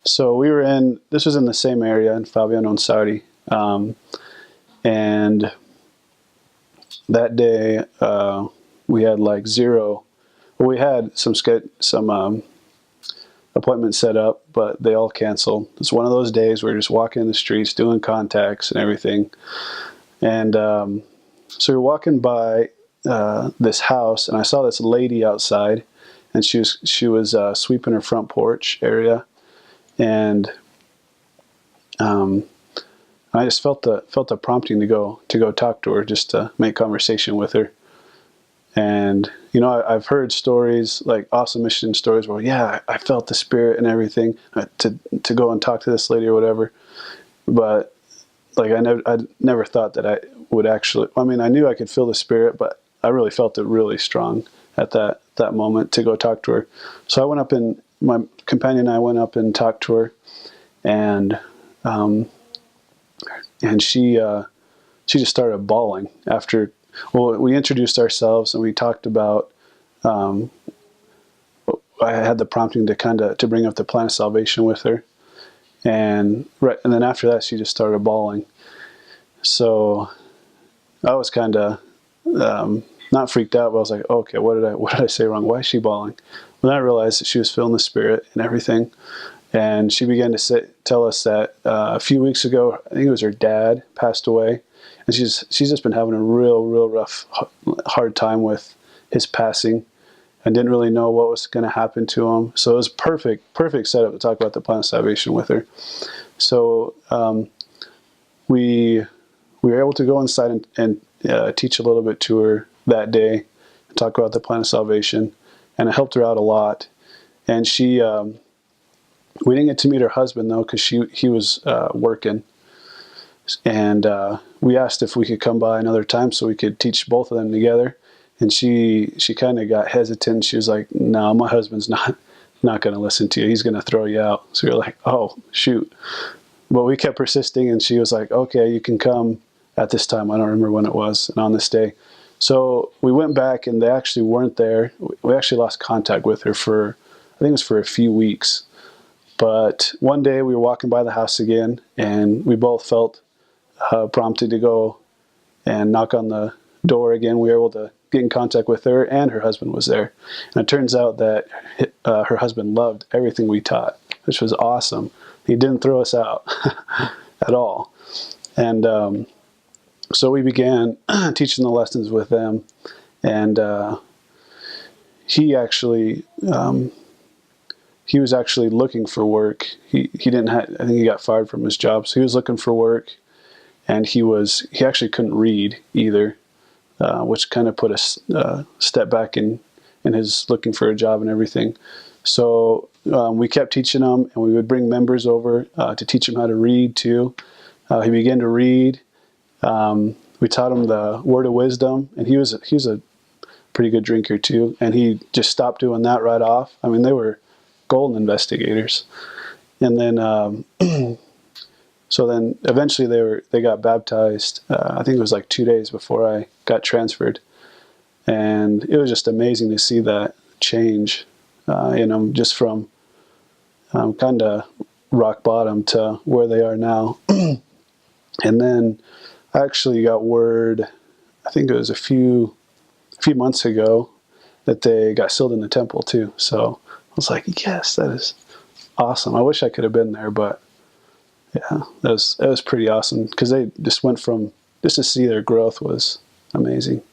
So this was in the same area in Fabiano and Saudi. And that day, we had like zero. Well, we had some appointments set up, but they all canceled. It's one of those days where you're just walking in the streets, doing contacts and everything. And so we're walking by this house, and I saw this lady outside, and she was sweeping her front porch area, and I just felt the prompting to go talk to her, just to make conversation with her. And I've heard stories, like awesome mission stories, where I felt the Spirit and everything to go and talk to this lady or whatever. But like I never thought that I would actually. I mean, I knew I could feel the Spirit, but I really felt it really strong at that moment to go talk to her. So I went up, and my companion and I went up and talked to her, and she just started bawling after. Well, we introduced ourselves, and we talked about. I had the prompting to bring up the plan of salvation with her, and then after that, she just started bawling. So I was kind of not freaked out, but I was like, okay, what did I say wrong? Why is she bawling? Then I realized that she was feeling the Spirit and everything, and she began to tell us that a few weeks ago, I think it was her dad passed away, and she's just been having a real rough, hard time with his passing, and didn't really know what was going to happen to him. So it was perfect setup to talk about the plan of salvation with her. So we were able to go inside and teach a little bit to her that day, and talk about the plan of salvation, and it helped her out a lot. And she, we didn't get to meet her husband though, because he was working, and we asked if we could come by another time so we could teach both of them together. And she kind of got hesitant. She was like, "No, my husband's not going to listen to you. He's going to throw you out." So we were like, "Oh, shoot." But we kept persisting, and she was like, "Okay, you can come at this time." I don't remember when it was, and on this day. So we went back, and they actually weren't there. We actually lost contact with her I think it was for a few weeks. But one day we were walking by the house again, and we both felt prompted to go and knock on the door again. We were able to get in contact with her, and her husband was there. And it turns out that her husband loved everything we taught, which was awesome. He didn't throw us out at all. And so we began teaching the lessons with them. And he was actually looking for work. He didn't have, I think he got fired from his job, so he was looking for work, and he actually couldn't read either, which kind of put a step back in his looking for a job and everything. So we kept teaching him, and we would bring members over to teach him how to read too. He began to read. We taught him the word of wisdom, and he was a pretty good drinker too, and he just stopped doing that right off. I mean, they were golden investigators. And then so then eventually they got baptized. I think it was like 2 days before I got transferred, and it was just amazing to see that change in them, just from kind of rock bottom to where they are now. And then I actually got word, I think it was a few months ago, that they got sealed in the temple too. So I was like, yes, that is awesome. I wish I could have been there, but yeah, that was pretty awesome, because they just went from, just to see their growth was amazing.